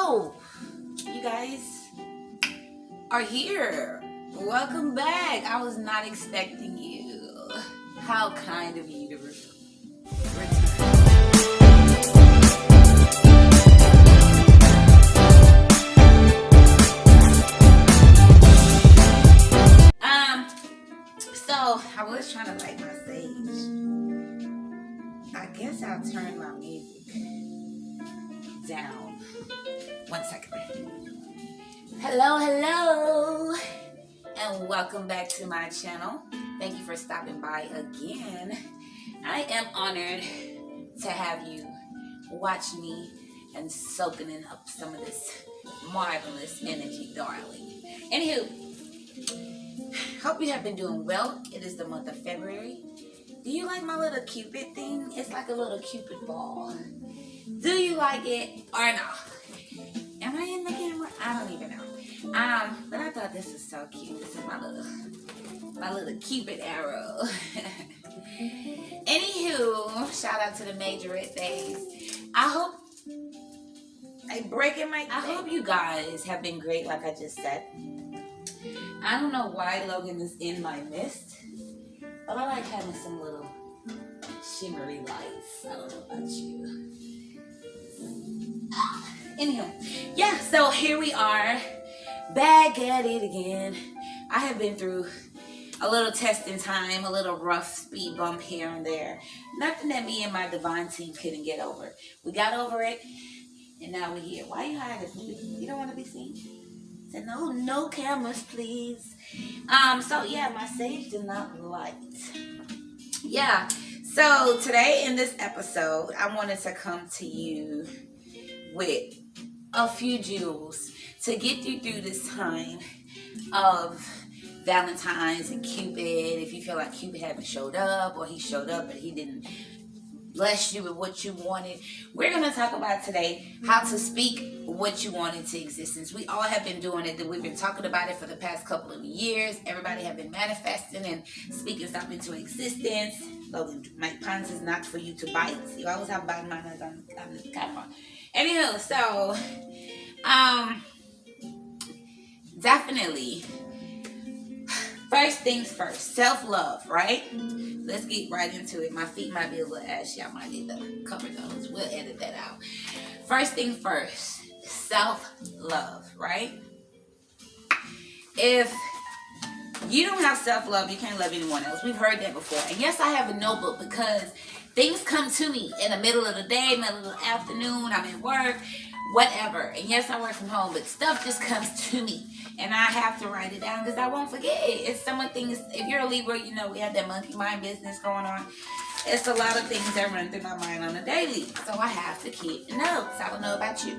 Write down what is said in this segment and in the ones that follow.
Oh, you guys are here. Welcome back. I was not expecting you. How kind of you to return. So I was trying to light my sage. I guess I'll turn my music down. 1 second. Hello, and welcome back to my channel. Thank you for stopping by again. I am honored to have you watch me and soaking up some of this marvelous energy, darling. Anywho, hope you have been doing well. It is the month of February. Do you like my little Cupid thing? It's like a little Cupid ball. Do you like it or not? Am I in the camera? I don't even know. But I thought this was so cute. This is my little Cupid arrow. Anywho, shout out to the Majorette Days. I hope you guys have been great, like I just said. I don't know why Logan is in my midst, but I like having some little shimmery lights. I don't know about you. Anyhow, yeah, so here we are, back at it again. I have been through a little testing time, a little rough speed bump here and there. Nothing that me and my divine team couldn't get over. We got over it, and now we're here. Why are you hiding? You don't want to be seen? Say, no cameras, please. So yeah, my sage did not light. Yeah, so today in this episode, I wanted to come to you with a few jewels to get you through this time of Valentine's and Cupid. If you feel like Cupid haven't showed up, or he showed up but he didn't bless you with what you wanted, we're going to talk about today how to speak what you want into existence. We all have been doing it. We've been talking about it for the past couple of years. Everybody have been manifesting and speaking stuff into existence. Logan, Mike Pons is not for you to bite. You always have biting manners on the camera. Anywho, so definitely, first things first, self-love, right? Let's get right into it. My feet might be a little ashy. I might need to cover those. We'll edit that out. First things first, self-love, right? If you don't have self-love, you can't love anyone else. We've heard that before. And yes, I have a notebook because things come to me in the middle of the day, middle of the afternoon, I'm at work, whatever. And yes, I work from home, but stuff just comes to me. And I have to write it down because I won't forget it. It's some things, if you're a Libra, you know we have that monkey mind business going on. It's a lot of things that run through my mind on a daily. So I have to keep notes. I don't know about you.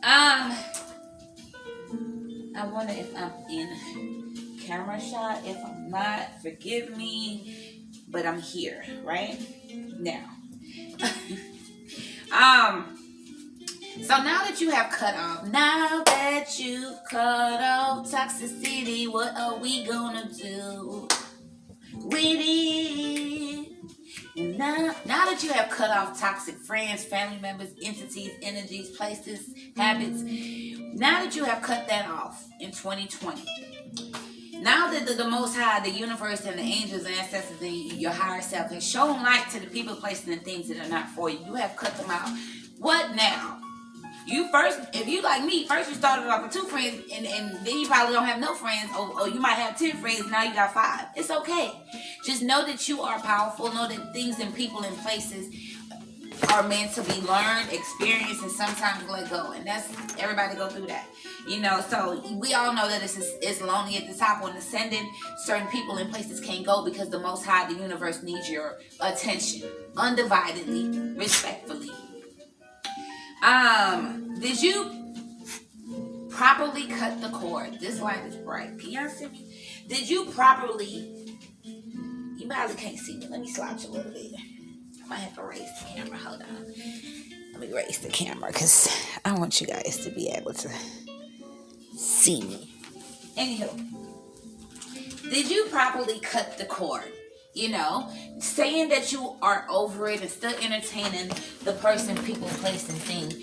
I wonder if I'm in camera shot. If I'm not, forgive me. But I'm here, right? Now. So now that you've cut off toxicity, what are we gonna do with it? Now that you have cut off toxic friends, family members, entities, energies, places, habits, now that you have cut that off in 2020, now that the Most High, the universe, and the angels, and ancestors, and your higher self has shown light to the people, places, and things that are not for you, you have cut them out. What now? You first, if you like me, first you started off with 2 friends, and then you probably don't have no friends, or you might have 10 friends, now you got 5. It's okay. Just know that you are powerful. Know that things and people and places are meant to be learned, experienced, and sometimes let go. And that's, everybody go through that. You know, so we all know that it's lonely at the top when ascending. Certain people and places can't go because the Most High, the universe, needs your attention. Undividedly, respectfully. Did you properly cut the cord? This light is bright. Can y'all see me? Did you properly, you probably can't see me. Let me slouch a little bit. I might have to raise the camera. Hold on. Let me raise the camera because I want you guys to be able to see me. Anywho, did you properly cut the cord? You know, saying that you are over it and still entertaining the person, people, place, and thing.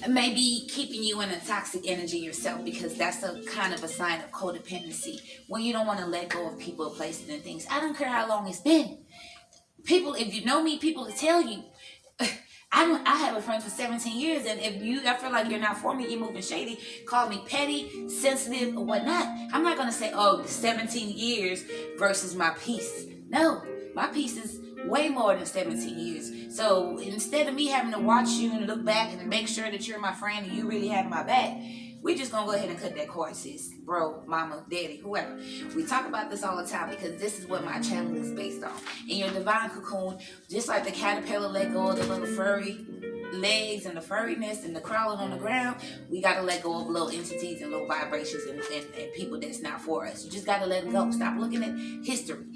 maybe keeping you in a toxic energy yourself, because that's a kind of a sign of codependency, when you don't want to let go of people, places, and things. I don't care how long it's been. People, if you know me, people will tell you. I have a friend for 17 years, and if you I feel like you're not for me, you're moving shady, call me petty, sensitive, or whatnot. I'm not gonna say, oh, 17 years versus my peace. No, my peace is way more than 17 years. So instead of me having to watch you and look back and make sure that you're my friend and you really have my back, we just gonna go ahead and cut that cord, sis, bro, mama, daddy, whoever. We talk about this all the time because this is what my channel is based on. In your divine cocoon, just like the caterpillar let go of the little furry legs and the furriness and the crawling on the ground, we gotta let go of little entities and little vibrations and people that's not for us. You just gotta let them go. Stop looking at history.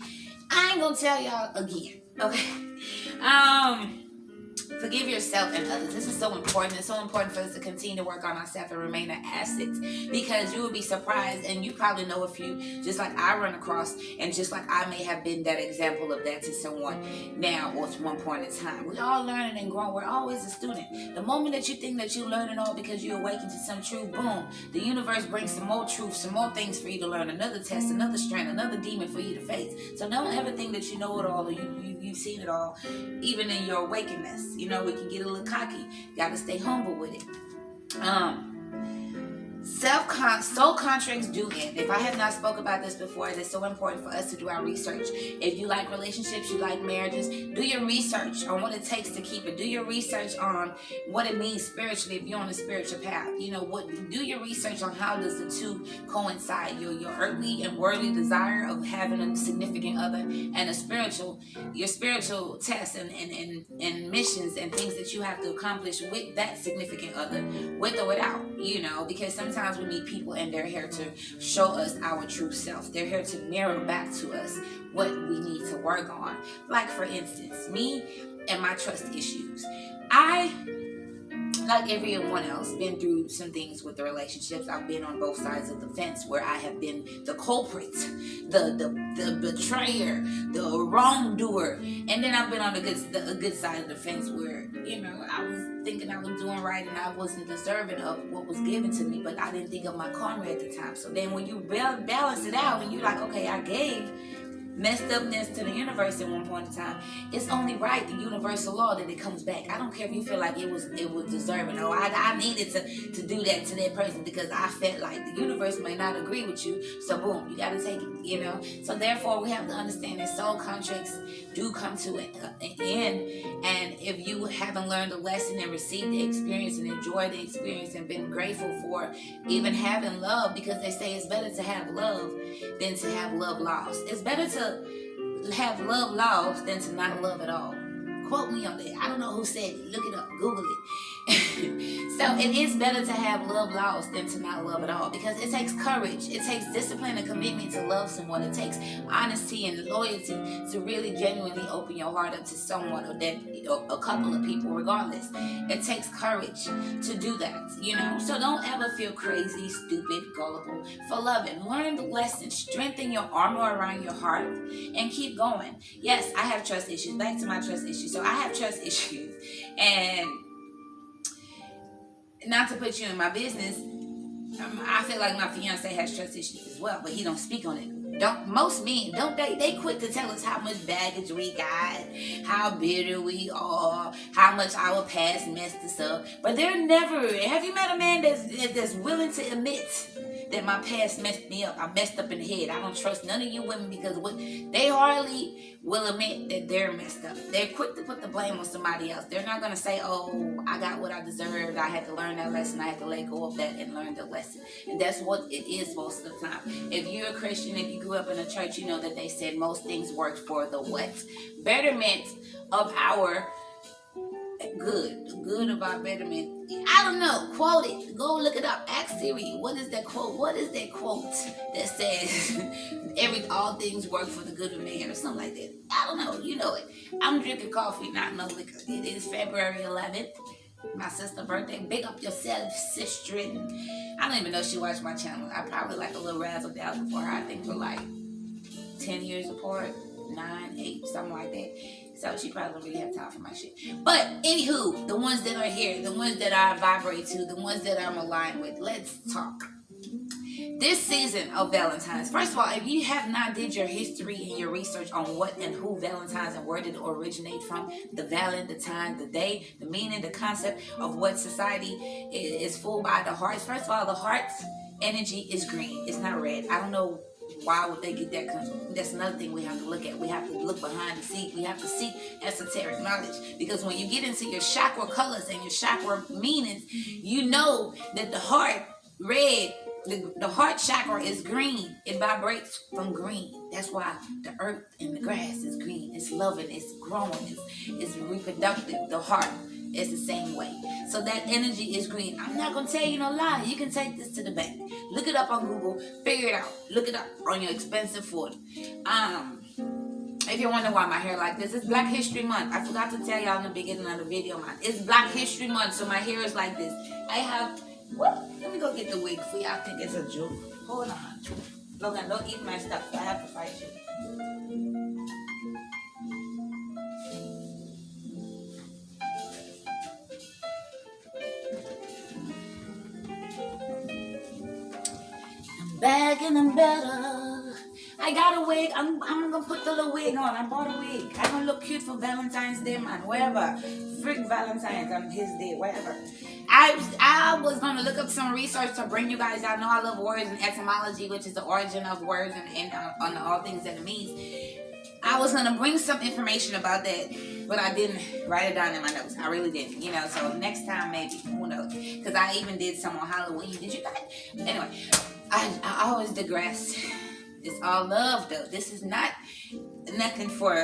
I ain't gonna tell y'all again, okay? Forgive yourself and others. This is so important. It's so important for us to continue to work on ourselves and remain an asset, because you will be surprised, and you probably know a few just like I run across, and just like I may have been that example of that to someone now or to one point in time. We're all learning and growing. We're always a student. The moment that you think that you learn it all because you awaken to some truth, boom, the universe brings some more truth, some more things for you to learn, another test, another strand, another demon for you to face. So don't ever think that you know it all, or you've seen it all, even in your awakenness. You know, we can get a little cocky. You gotta stay humble with it. Soul contracts do end. If I have not spoke about this before, it's so important for us to do our research. If you like relationships, you like marriages, do your research on what it takes to keep it. Do your research on what it means spiritually if you're on a spiritual path. You know, do your research on how does the two coincide. Your earthly and worldly desire of having a significant other, and your spiritual tests and missions and things that you have to accomplish with that significant other, with or without, you know, because sometimes we meet people and they're here to show us our true self. They're here to mirror back to us what we need to work on. Like, for instance, me and my trust issues. I, like everyone else, been through some things with the relationships. I've been on both sides of the fence, where I have been the culprit, the betrayer, the wrongdoer, and then I've been on the good side of the fence, where, you know, I was thinking I was doing right and I wasn't deserving of what was given to me, but I didn't think of my karma at the time. So then when you balance it out and you're like, okay, I gave messed upness to the universe at one point in time, it's only right, the universal law, that it comes back. I don't care if you feel like it was deserving. Oh, I needed to do that to that person because I felt like the universe may not agree with you. So boom, you got to take it, you know. So therefore, we have to understand that soul contracts do come to an end. And if you haven't learned the lesson and received the experience and enjoyed the experience and been grateful for even having love, because they say it's better to have love than to have love lost. It's better to have love lost than to not love at all. Quote me on that. I don't know who said it. Look it up. Google it. So it is better to have love lost than to not love at all, because it takes courage. It takes discipline and commitment to love someone. It takes honesty and loyalty to really genuinely open your heart up to someone, or a couple of people, regardless. It takes courage to do that, you know. So don't ever feel crazy, stupid, gullible for loving. Learn the lesson. Strengthen your armor around your heart and keep going. Yes, I have trust issues. Back to my trust issues. So I have trust issues, and not to put you in my business, I feel like my fiance has trust issues as well, but he don't speak on it. Most men, don't they quick to tell us how much baggage we got, how bitter we are, how much our past messed us up, but they're never, have you met a man that's willing to admit that my past messed me up, I messed up in the head, I don't trust none of you women, because they hardly will admit that they're messed up. They're quick to put the blame on somebody else. They're not going to say, oh, I got what I deserved, I had to learn that lesson, I had to let go of that and learn the lesson. And that's what it is most of the time. If you're a Christian, if you grew up in a church, you know that they said most things work for the what? Betterment of our good of our betterment. I don't know. Quote it. Go look it up. Ask Siri. What is that quote? What is that quote that says all things work for the good of man, or something like that? I don't know. You know it. I'm drinking coffee, not no liquor. It is February 11th. My sister's birthday. Big up yourself, sister. I don't even know if she watched my channel. I probably like a little razzle dazzle for her. I think we're like 10 years apart, 9, 8, something like that. So she probably don't really have time for my shit. But anywho, the ones that are here, the ones that I vibrate to, the ones that I'm aligned with, let's talk. This season of Valentine's, first of all, if you have not did your history and your research on what and who Valentine's and where did it originate from, the Valentine, the day, the meaning, the concept of what society is fooled by, the hearts. First of all, the heart's energy is green. It's not red. I don't know why would they get that. That's another thing we have to look at. We have to look behind the seat. We have to seek esoteric knowledge, because when you get into your chakra colors and your chakra meanings, you know that the heart red. The heart chakra is green. It vibrates from green. That's why the earth and the grass is green. It's loving. It's growing. It's reproductive. The heart is the same way. So that energy is green. I'm not going to tell you no lie. You can take this to the bank. Look it up on Google. Figure it out. Look it up on your expensive food. If you're wondering why my hair like this, it's Black History Month. I forgot to tell y'all in the beginning of the video. It's Black History Month, so my hair is like this. I have... What? Let me go get the wig for you. I think it's a joke. Hold on. Logan, don't eat my stuff. I have to fight you. I'm back and I'm better. I got a wig. I'm gonna put the little wig on. I bought a wig. I'm gonna look cute for Valentine's Day, man. Wherever. Freak Valentine's on his day, wherever. I was gonna look up some research to bring you guys out. I know I love words and etymology, which is the origin of words and on all things that it means. I was gonna bring some information about that, but I didn't write it down in my notes. I really didn't, So next time maybe, who knows? Because I even did some on Halloween. Did you guys? Anyway, I always digress. It's all love, though. This is not nothing for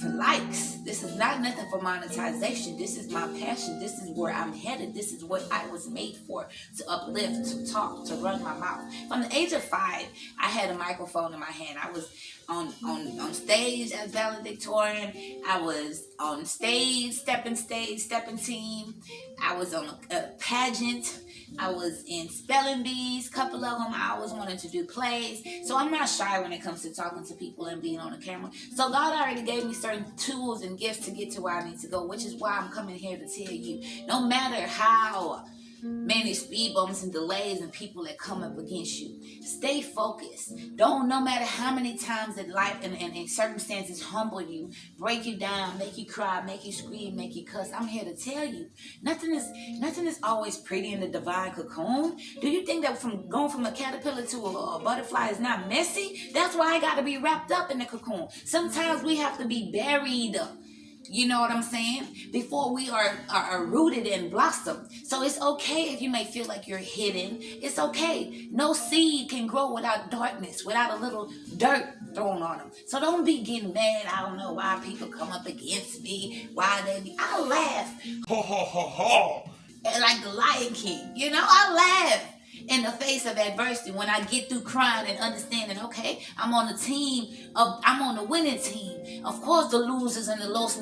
likes. This is not nothing for monetization. This is my passion. This is where I'm headed. This is what I was made for, to uplift, to talk, to run my mouth. From the age of 5, I had a microphone in my hand. I was on stage as valedictorian. I was on stage, stepping team. I was on a pageant. I was in spelling bees, couple of them. I always wanted to do plays. So I'm not shy when it comes to talking to people and being on the camera. So God already gave me certain tools and gifts to get to where I need to go, which is why I'm coming here to tell you, no matter how many speed bumps and delays and people that come up against you, stay focused. No matter how many times that life and circumstances humble you, break you down, make you cry, make you scream, make you cuss, I'm here to tell you, nothing is always pretty in the divine cocoon. Do you think that from going from a caterpillar to a butterfly is not messy? That's why I got to be wrapped up in the cocoon. Sometimes we have to be buried. You know what I'm saying? Before we are rooted and blossom. So it's okay if you may feel like you're hidden. It's okay. No seed can grow without darkness, without a little dirt thrown on them. So don't be getting mad. I don't know why people come up against me. I laugh. Ha ha ha ha. Like the Lion King. I laugh in the face of adversity when I get through crying and understanding, okay, I'm on the winning team. Of course, the losers and the Los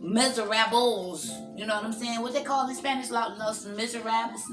Miserables, you know what I'm saying? What they call in Spanish, Los Miserables,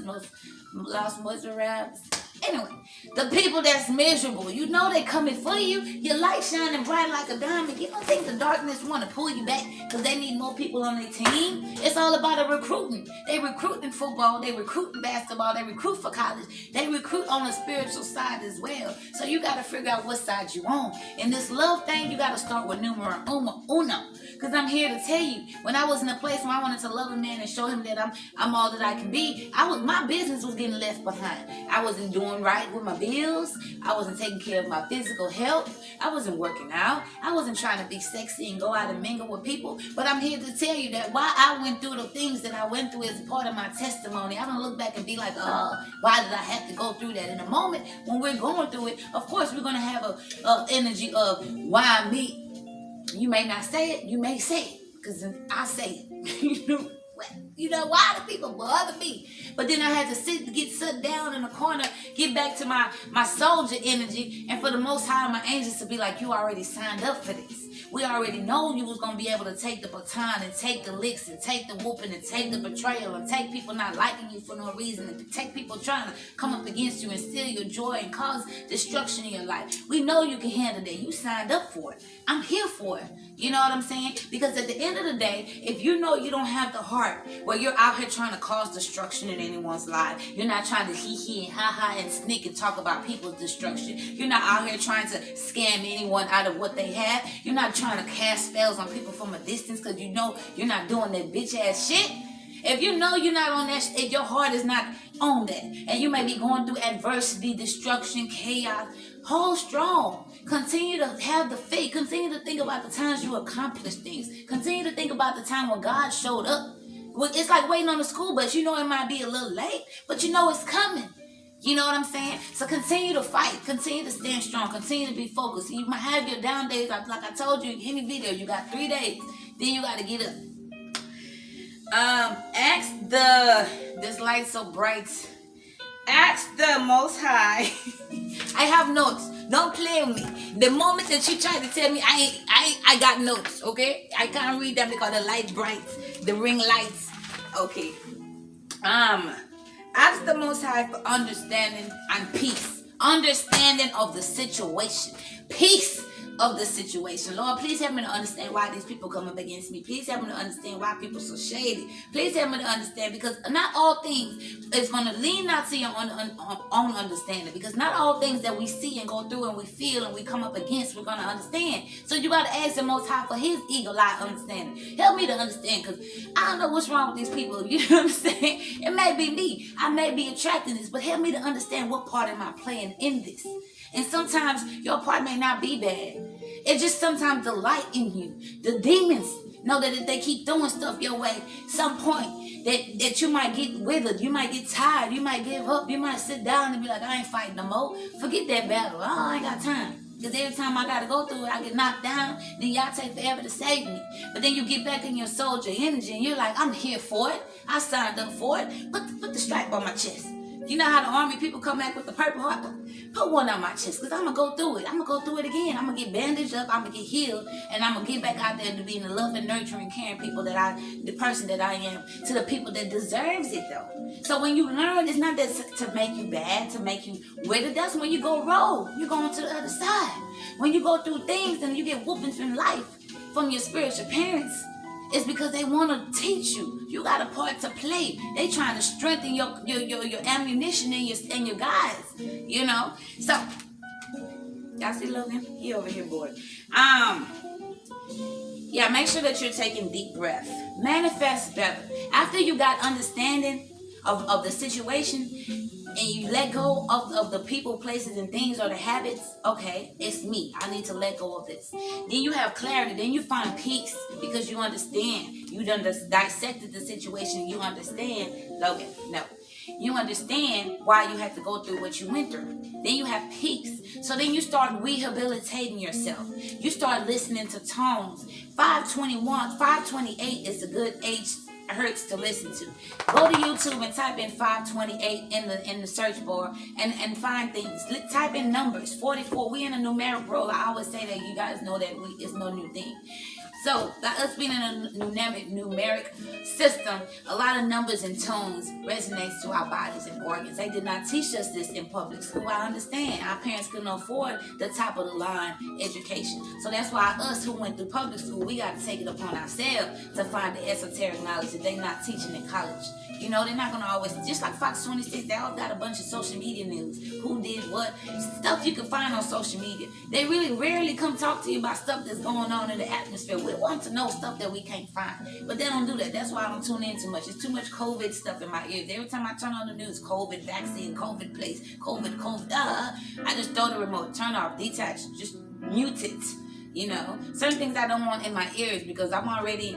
Los Miserables. Anyway, the people that's miserable, they coming for you. Your light shining bright like a diamond. You don't think the darkness want to pull you back because they need more people on their team? It's all about a recruiting. They recruit in football. They recruit in basketball. They recruit for college. They recruit on the spiritual side as well. So you got to figure out what side you on. In this love thing, you got to start with numero uno. Because I'm here to tell you, when I was in a place where I wanted to love a man and show him that I'm all that I can be, my business was getting left behind. I wasn't doing right with my bills. I wasn't taking care of my physical health. I wasn't working out. I wasn't trying to be sexy and go out and mingle with people. But I'm here to tell you that while I went through the things that I went through as part of my testimony, I don't look back and be like, why did I have to go through that? In a moment when we're going through it, of course we're going to have a energy of why me. You may not say it. You may say it because I say it. Why do people bother me? But then I had to get sit down in a corner, get back to my soldier energy, and for the Most High, my angels to be like, you already signed up for this. We already know you was going to be able to take the baton and take the licks and take the whooping and take the betrayal and take people not liking you for no reason and take people trying to come up against you and steal your joy and cause destruction in your life. We know you can handle that. You signed up for it. I'm here for it. You know what I'm saying? Because at the end of the day, if you know you don't have the heart where you're out here trying to cause destruction in anyone's life, you're not trying to hee and ha and sneak and talk about people's destruction. You're not out here trying to scam anyone out of what they have. You're not trying to cast spells on people from a distance because you know you're not doing that bitch ass shit. If you know you're not on that, if your heart is not on that, and you may be going through adversity, destruction, chaos, hold strong. Continue to have the faith. Continue to think about the times you accomplished things. Continue to think about the time when God showed up. It's like waiting on the school bus. You know it might be a little late, but you know it's coming. You know what I'm saying? So continue to fight. Continue to stand strong. Continue to be focused. You might have your down days. Like I told you in any video, you got 3 days. Then you got to get up. This light so bright. Ask the Most High. I have notes. Don't play with me. The moment that you try to tell me I got notes, okay? I can't read them because the light bright. The ring lights. Okay. Ask the Most High for understanding and peace. Understanding of the situation. Peace of the situation. Lord, please help me to understand why these people come up against me. Please help me to understand why people are so shady. Please help me to understand, because not all things is going to lean not to your own understanding, because not all things that we see and go through and we feel and we come up against we're going to understand. So you got to ask the Most High for his eagle-eye understanding. Help me to understand, because I don't know what's wrong with these people. You know what I'm saying? It may be me. I may be attracting this, but help me to understand what part am I playing in this. And sometimes your part may not be bad. It's just sometimes the light in you. The demons know that if they keep throwing stuff your way, some point that you might get withered, you might get tired, you might give up, you might sit down and be like, I ain't fighting no more. Forget that battle. I ain't got time. Because every time I got to go through it, I get knocked down. Then y'all take forever to save me. But then you get back in your soldier energy and you're like, I'm here for it. I signed up for it. Put the stripe on my chest. You know how the army people come back with the purple heart? Put one on my chest, because I'm going to go through it. I'm going to go through it again. I'm going to get bandaged up. I'm going to get healed. And I'm going to get back out there to being the loving, nurturing, caring people the person that I am, to the people that deserves it, though. So when you learn, it's not that to make you bad, to make you withered. That's when you go roll. You're going to the other side. When you go through things and you get whoopings in life from your spiritual parents, it's because they want to teach you. You got a part to play. They trying to strengthen your ammunition and your guys. You know. So y'all see Logan? He over here bored. Yeah, make sure that you're taking deep breaths. Manifest better. After you got understanding of the situation, and you let go of the people, places, and things, or the habits. Okay, it's me. I need to let go of this. Then you have clarity. Then you find peace because you understand. You done dissected the situation. You understand. Logan, no. You understand why you had to go through what you went through. Then you have peace. So then you start rehabilitating yourself. You start listening to tones. 521, 528 is a good age hertz to listen to. Go to YouTube and type in 528 in the search bar and find things. Type in numbers 44. We in a numeric world. I always say that. You guys know that it's no new thing. So, us being in a numeric system, a lot of numbers and tones resonates to our bodies and organs. They did not teach us this in public school. I understand. Our parents couldn't afford the top of the line education. So that's why us who went through public school, we got to take it upon ourselves to find the esoteric knowledge that they're not teaching in college. You know, they're not going to always, just like Fox 26, they all got a bunch of social media news. Who did what? Stuff you can find on social media. They really rarely come talk to you about stuff that's going on in the atmosphere. We want to know stuff that we can't find. But they don't do that. That's why I don't tune in too much. It's too much COVID stuff in my ears. Every time I turn on the news, COVID vaccine, COVID place, COVID. I just throw the remote, turn off, detach, just mute it. You know, certain things I don't want in my ears because I'm already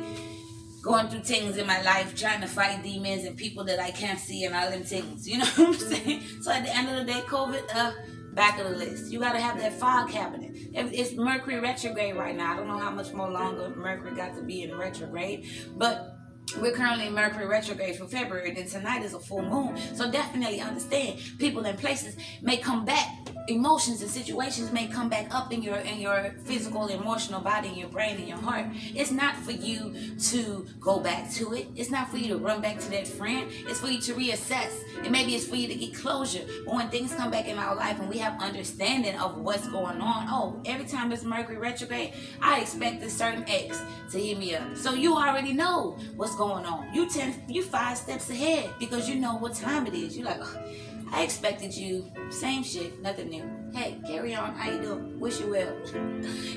going through things in my life, trying to fight demons and people that I can't see and all them things. You know what I'm saying? So at the end of the day, COVID, back of the list. You got to have that fog happening. It's Mercury retrograde right now. I don't know how much more longer Mercury got to be in retrograde, but we're currently in Mercury retrograde for February. Then tonight is a full moon. So definitely understand people and places may come back emotions and situations may come back up in your physical, emotional body, in your brain, and your heart. It's not for you to go back to it. It's not for you to run back to that friend. It's for you to reassess. And maybe it's for you to get closure. But when things come back in our life and we have understanding of what's going on, oh, every time it's Mercury retrograde, I expect a certain ex to hit me up. So you already know what's going on. You 5 steps ahead because you know what time it is. You're like, oh, I expected you. Same shit, nothing new. Hey, carry on. How you doing? Wish you well.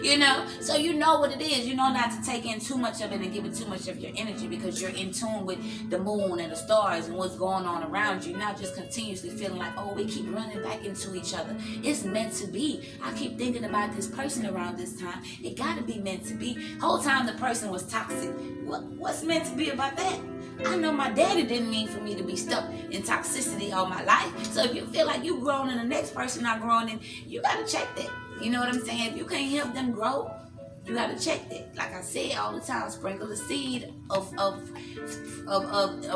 You know? So you know what it is. You know not to take in too much of it and give it too much of your energy because you're in tune with the moon and the stars and what's going on around you. Not just continuously feeling like, oh, we keep running back into each other. It's meant to be. I keep thinking about this person around this time. It got to be meant to be. Whole time the person was toxic. What's meant to be about that? I know my daddy didn't mean for me to be stuck in toxicity all my life. So if you feel like you growing and the next person not growing, then you gotta check that. You know what I'm saying? If you can't help them grow, you gotta check that. Like I say all the time, sprinkle the seed of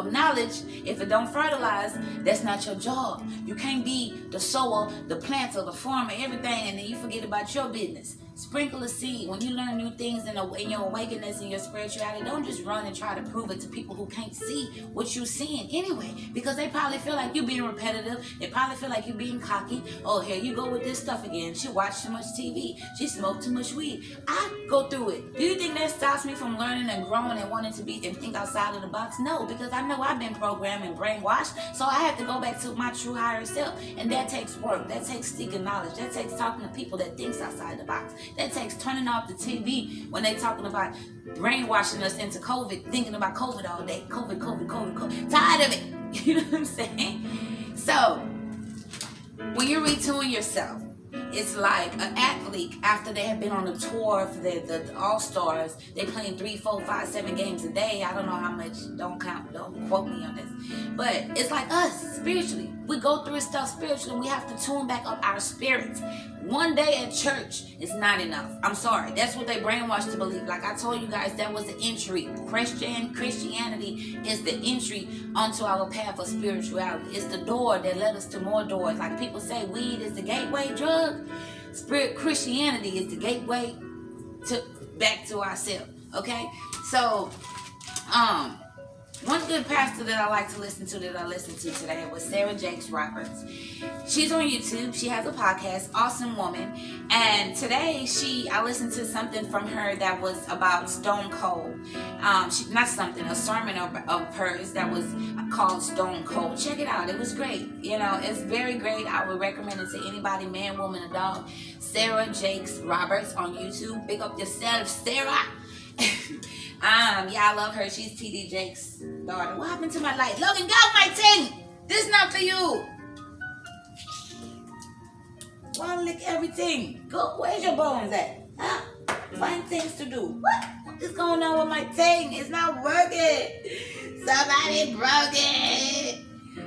knowledge. If it don't fertilize, that's not your job. You can't be the sower, the planter, the farmer, everything, and then you forget about your business. Sprinkle a seed. When you learn new things in your awakeness and your spirituality, don't just run and try to prove it to people who can't see what you're seeing anyway. Because they probably feel like you're being repetitive. They probably feel like you're being cocky. Oh, here you go with this stuff again. She watched too much TV. She smoked too much weed. I go through it. Do you think that stops me from learning and growing and wanting to be and think outside of the box? No, because I know I've been programmed and brainwashed. So I have to go back to my true higher self. And that takes work. That takes seeking knowledge. That takes talking to people that thinks outside the box. That takes turning off the TV when they talking about brainwashing us into COVID, thinking about COVID all day. COVID. Tired of it. You know what I'm saying? So, when you retune yourself, it's like an athlete after they have been on a tour for the All-Stars. They playing 3, 4, 5, 7 games a day. I don't know how much. Don't quote me on this. But it's like us spiritually. We go through stuff spiritually. We have to tune back up our spirits. One day at church is not enough. I'm sorry. That's what they brainwashed to believe. Like I told you guys, that was the entry. Christianity is the entry onto our path of spirituality. It's the door that led us to more doors. Like people say, weed is the gateway drug. Christianity is the gateway to back to ourselves. Okay? So, one good pastor that I like to listen to that I listened to today was Sarah Jakes Roberts. She's on YouTube. She has a podcast, awesome woman. And today I listened to something from her that was about Stone Cold. A sermon of hers that was called Stone Cold. Check it out. It was great. You know, it's very great. I would recommend it to anybody, man, woman, or dog. Sarah Jakes Roberts on YouTube. Big up yourself, Sarah. I love her. She's TD Jakes' daughter. What happened to my light? Logan, get off my thing! This is not for you! Wanna lick everything. Go, where's your bones at? Huh? Find things to do. What is going on with my thing? It's not working. Somebody broke it.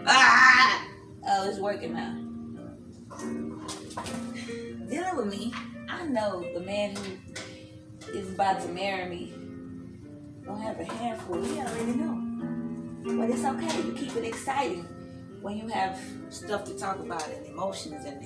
Ah! Oh, it's working now. Dealing with me, I know the man who is about to marry me don't have a handful. We already know. But it's okay. You keep it exciting when you have stuff to talk about and emotions and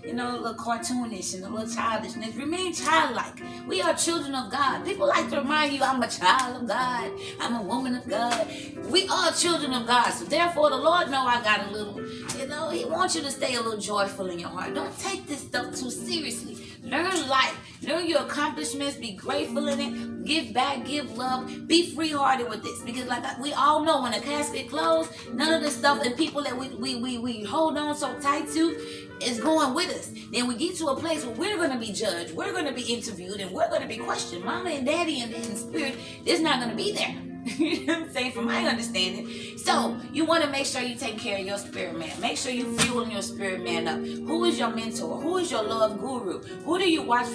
you know, a little cartoonish and a little childishness. Remain childlike. We are children of God. People like to remind you, I'm a child of God. I'm a woman of God. We are children of God. So therefore, the Lord know I got a little, you know, He wants you to stay a little joyful in your heart. Don't take this stuff too seriously. Learn life. Learn your accomplishments. Be grateful in it. Give back. Give love. Be free-hearted with this. Because like we all know, when the casket closed, none of the stuff and people that we hold on so tight to is going with us. Then we get to a place where we're going to be judged. We're going to be interviewed. And we're going to be questioned. Mama and daddy and spirit is not going to be there. You know what I'm saying? From my understanding. So you want to make sure you take care of your spirit man. Make sure you fuel your spirit man up. Who is your mentor? Who is your love guru? Who do you watch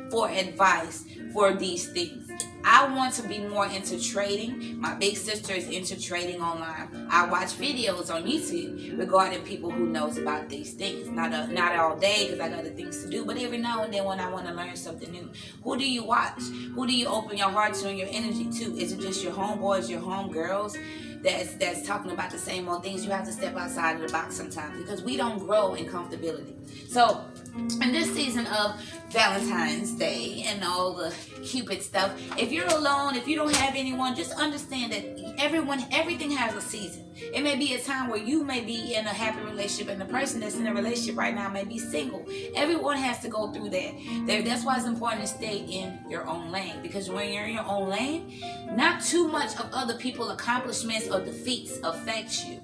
for advice for these things? I want to be more into trading. My big sister is into trading online. I watch videos on YouTube regarding people who knows about these things. Not all day because I got other things to do, but every now and then when I want to learn something new. Who do you watch? Who do you open your heart to and your energy to? Is it just your homeboys, your homegirls that's talking about the same old things. You have to step outside of the box sometimes, because we don't grow in comfortability. So in this season of Valentine's Day and all the Cupid stuff, if you're alone, if you don't have anyone, just understand that everything has a season. It may be a time where you may be in a happy relationship and the person that's in a relationship right now may be single. Everyone has to go through that. That's why it's important to stay in your own lane, because when you're in your own lane, not too much of other people's accomplishments or defeats affect you.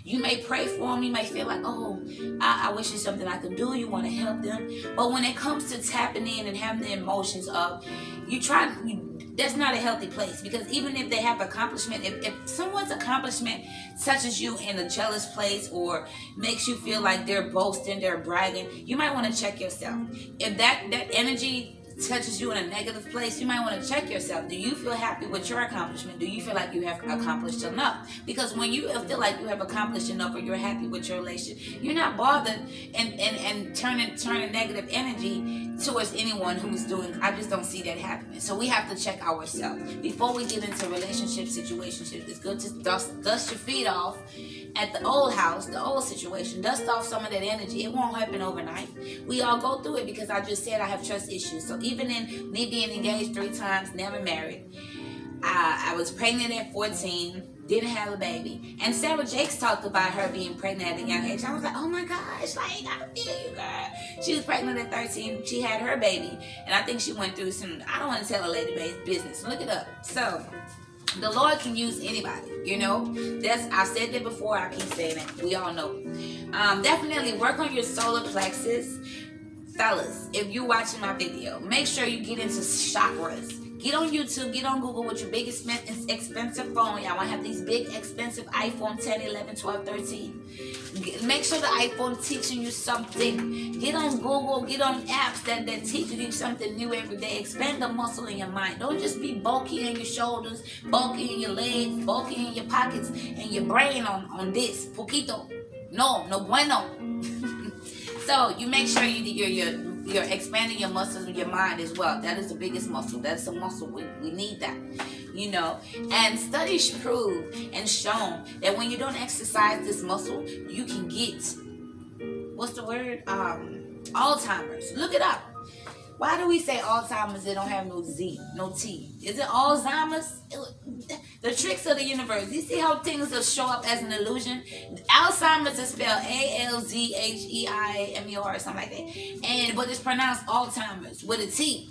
You may pray for them. You may feel like, oh, I wish it's something I could do. You want to help them. But when it comes to tapping in and having the emotions of, that's not a healthy place. Because even if they have accomplishment, if someone's accomplishment touches you in a jealous place or makes you feel like they're boasting, they're bragging, you might want to check yourself. If that energy touches you in a negative place, you might want to check yourself. Do you feel happy with your accomplishment? Do you feel like you have accomplished enough? Because when you feel like you have accomplished enough or you're happy with your relationship, you're not bothered and turning negative energy towards anyone who's doing. I just don't see that happening. So we have to check ourselves before we get into relationship situations. It's good to dust your feet off at the old house, the old situation. Dust off some of that energy. It won't happen overnight. We all go through it, because I just said I have trust issues. So even in me being engaged 3 times, never married, I was pregnant at 14, didn't have a baby. And Sarah Jakes talked about her being pregnant at a young age. I was like, oh my gosh, like, I feel you, girl. She was pregnant at 13. She had her baby. And I think she went through some, I don't want to tell a lady business. Look it up. So the Lord can use anybody, I've said that before. I keep saying it. We all know. Definitely work on your solar plexus. Fellas, if you're watching my video, make sure you get into chakras. Get on YouTube, get on Google with your big expensive phone. Y'all want to have these big expensive iPhone 10, 11, 12, 13. Make sure the iPhone teaching you something. Get on Google, get on apps that teach you something new every day. Expand the muscle in your mind. Don't just be bulky in your shoulders, bulky in your legs, bulky in your pockets, and your brain on this. Poquito. No bueno. So you make sure you're expanding your muscles in your mind as well. That is the biggest muscle. That's a muscle. We need that, And studies prove and shown that when you don't exercise this muscle, you can get, what's the word? Alzheimer's. Look it up. Why do we say Alzheimer's? They don't have no Z, no T. Is it Alzheimer's? The tricks of the universe. You see how things will show up as an illusion? Alzheimer's is spelled Alzheimer or something like that. But it's pronounced Alzheimer's with a T.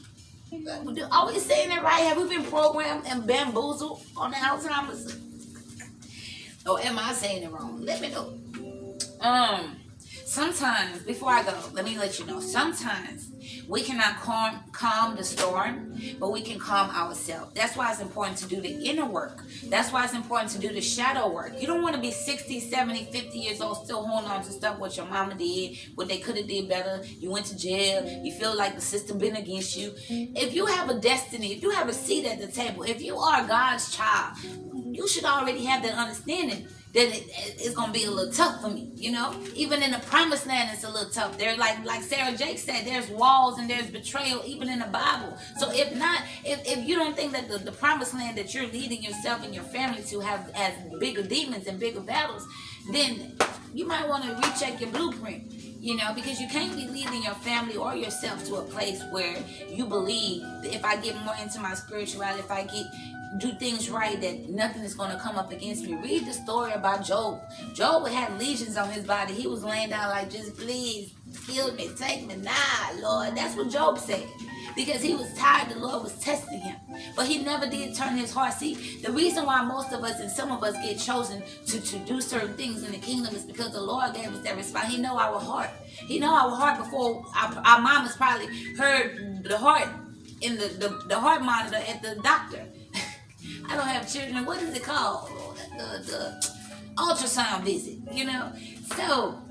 Are we saying it right? Have we been programmed and bamboozled on the Alzheimer's? Or am I saying it wrong? Let me know. Sometimes, before I go, let me let you know, sometimes we cannot calm the storm, but we can calm ourselves. That's why it's important to do the inner work. That's why it's important to do the shadow work. You don't want to be 60, 70, 50 years old still holding on to stuff what your mama did, what they could have did better. You went to jail. You feel like the system been against you. If you have a destiny, if you have a seat at the table, if you are God's child, you should already have that understanding that it's going to be a little tough for me, Even in the promised land, it's a little tough. There's like Sarah Jakes said, there's walls and there's betrayal even in the Bible. So if you don't think that the promised land that you're leading yourself and your family to has bigger demons and bigger battles, then you might want to recheck your blueprint, because you can't be leading your family or yourself to a place where you believe that if I get more into my spirituality, if I do things right, that nothing is going to come up against me. Read the story about Job. Job had legions on his body. He was laying down like, just please kill me, take me. Nah, Lord. That's what Job said. Because he was tired, the Lord was testing him. But he never did turn his heart. See, the reason why most of us and some of us get chosen to do certain things in the kingdom is because the Lord gave us that response. He know our heart. He know our heart before our mamas probably heard the heart in the heart monitor at the doctor. I don't have children. What is it called? The ultrasound visit, So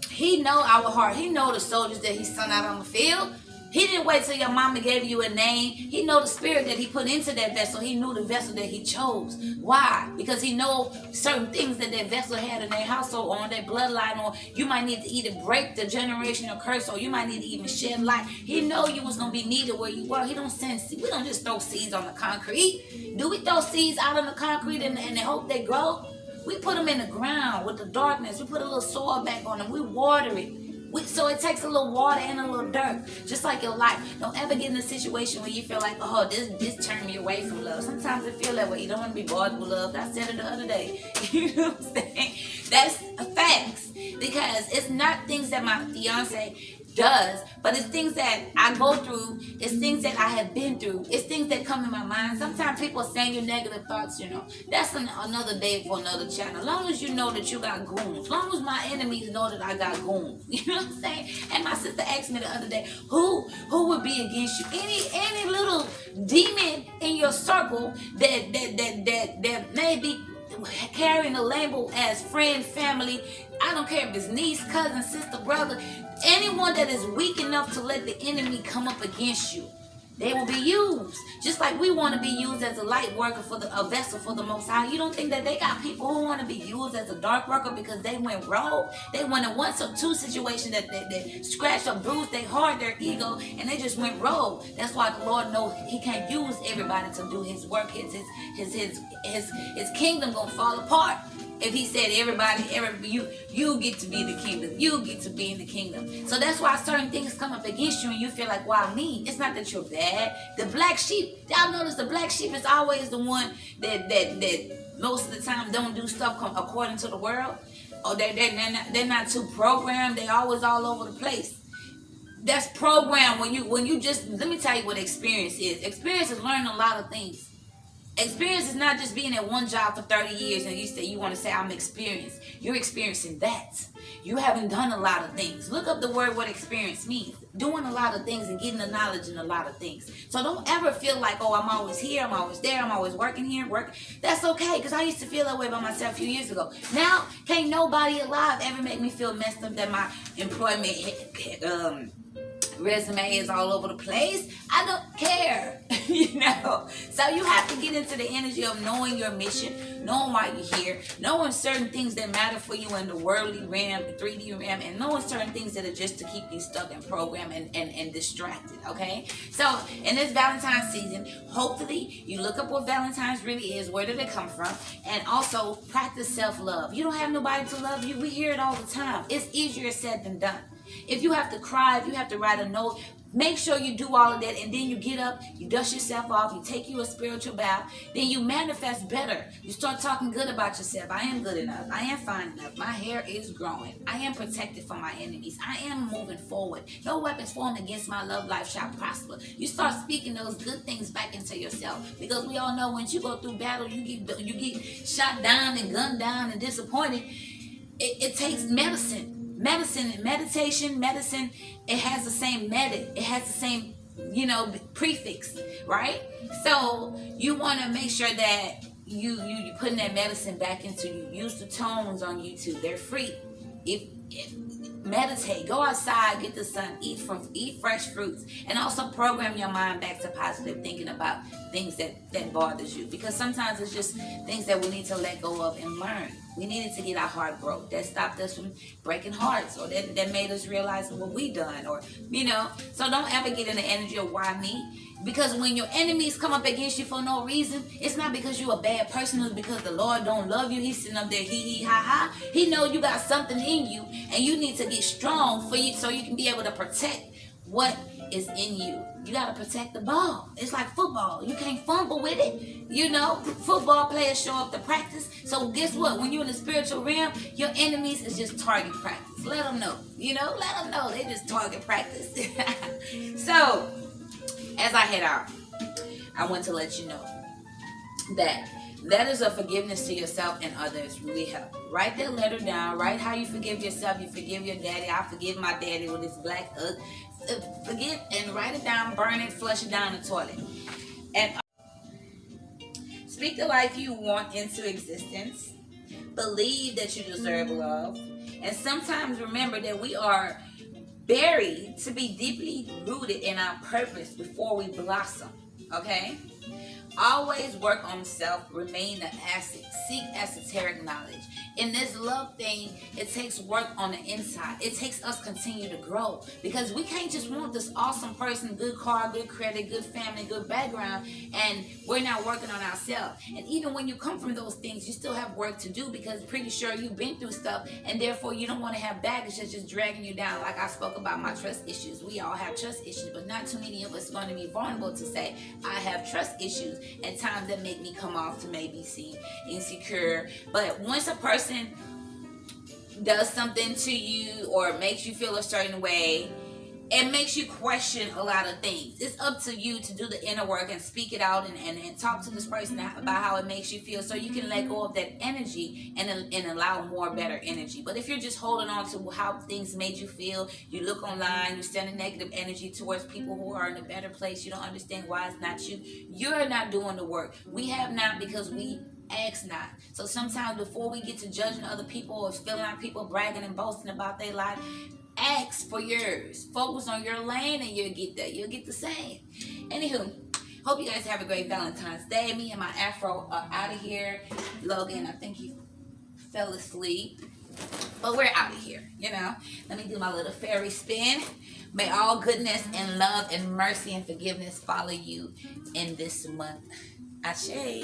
he know our heart. He know the soldiers that he sent out on the field. He didn't wait till your mama gave you a name. He know the spirit that he put into that vessel. He knew the vessel that he chose. Why? Because he know certain things that vessel had in their household, on their bloodline, or you might need to either break the generational curse, or you might need to even shed light. He know you was going to be needed where you were. He don't send seeds. We don't just throw seeds on the concrete. Do we throw seeds out on the concrete and hope they grow? We put them in the ground with the darkness. We put a little soil back on them. We water it. So it takes a little water and a little dirt, just like your life. Don't ever get in a situation where you feel like, oh, this turned me away from love. Sometimes it feel that way. You don't want to be bothered with love. I said it the other day. You know what I'm saying? That's facts. Because it's not things that my fiance does, but it's things that I go through. It's things that I have been through. It's things that come in my mind. Sometimes people saying your negative thoughts, that's another day for another channel. As long as you know that you got goons, as long as my enemies know that I got goons, you know what I'm saying? And my sister asked me the other day, who would be against you? Any little demon in your circle that may be carrying a label as friend, family. I don't care if it's niece, cousin, sister, brother. Anyone that is weak enough to let the enemy come up against you, they will be used. Just like we want to be used as a light worker for a vessel for the Most High. You don't think that they got people who want to be used as a dark worker because they went rogue? They went in one or two situations that they scratched or bruised their heart, their ego, and they just went rogue. That's why the Lord knows He can't use everybody to do His work. His kingdom gonna fall apart. If He said you get to be the kingdom, you get to be in the kingdom. So that's why certain things come up against you and you feel like, why me? It's not that you're bad. The black sheep, y'all notice the black sheep is always the one that most of the time don't do stuff according to the world. Or they're not too programmed. They're always all over the place. That's programmed when you just, let me tell you what experience is. Experience is learning a lot of things. Experience is not just being at one job for 30 years and you want to say I'm experienced. You're experiencing that. You haven't done a lot of things. Look up the word what experience means. Doing a lot of things and getting the knowledge in a lot of things. So don't ever feel like, oh, I'm always here, I'm always there, I'm always working here, working. That's okay, because I used to feel that way by myself a few years ago. Now, can't nobody alive ever make me feel messed up that my employment resume is all over the place. I don't care. So you have to get into the energy of knowing your mission, knowing why you're here, knowing certain things that matter for you in the worldly realm, the 3D realm, and knowing certain things that are just to keep you stuck in program and distracted. Okay, so in this Valentine's season, hopefully you look up what Valentine's really is, where did it come from, and also practice self-love. You don't have nobody to love you. We hear it all the time. It's easier said than done. If you have to cry, if you have to write a note, make sure you do all of that, and then you get up, you dust yourself off, you take you a spiritual bath, then you manifest better. You start talking good about yourself. I am good enough. I am fine enough. My hair is growing. I am protected from my enemies. I am moving forward. No weapons formed against my love life shall prosper. You start speaking those good things back into yourself, because we all know once you go through battle, you get shot down and gunned down and disappointed. It takes medicine and meditation. Medicine, it has the same it has the same prefix, right? So you want to make sure that you putting that medicine back into you. Use the tones on YouTube. They're free. If meditate, go outside, get the sun, eat fresh fruits, and also program your mind back to positive thinking about things that bothers you, because sometimes it's just things that we need to let go of and learn. We needed to get our heart broke. That stopped us from breaking hearts, or that made us realize what we done, or so don't ever get in the energy of why me. Because when your enemies come up against you for no reason, it's not because you're a bad person. It's because the Lord don't love you. He's sitting up there, hee ha ha. He know you got something in you, and you need to get strong for you, so you can be able to protect what is in you. You got to protect the ball. It's like football. You can't fumble with it. Football players show up to practice. So guess what? When you're in the spiritual realm, your enemies is just target practice. Let them know. Let them know. They just target practice. So, as I head out, I want to let you know that letters of forgiveness to yourself and others really help. Write that letter down. Write how you forgive yourself. You forgive your daddy. I forgive my daddy with his black forgive, and write it down, burn it, flush it down the toilet. And speak the life you want into existence. Believe that you deserve love. And sometimes remember that we are buried, to be deeply rooted in our purpose before we blossom. Okay? Always work on self, remain the asset, seek esoteric knowledge. In this love thing, it takes work on the inside. It takes us continue to grow, because we can't just want this awesome person, good car, good credit, good family, good background, and we're not working on ourselves. And even when you come from those things, you still have work to do, because pretty sure you've been through stuff, and therefore you don't want to have baggage that's just dragging you down. Like I spoke about my trust issues. We all have trust issues, but not too many of us are going to be vulnerable to say, I have trust issues, and times that make me come off to maybe seem insecure. But once a person does something to you or makes you feel a certain way, it makes you question a lot of things. It's up to you to do the inner work and speak it out, and talk to this person about how it makes you feel, so you can let go of that energy and allow more better energy. But if you're just holding on to how things made you feel, you look online, you send a negative energy towards people who are in a better place, you don't understand why it's not you, you're not doing the work. We have not because we ask not. So sometimes before we get to judging other people or feeling like people bragging and boasting about their life, ask for yours. Focus on your lane and you'll get that. You'll get the same. Anywho, hope you guys have a great Valentine's Day. Me and my afro are out of here. Logan, I think he fell asleep. But we're out of here, you know. Let me do my little fairy spin. May all goodness and love and mercy and forgiveness follow you in this month. Ashe.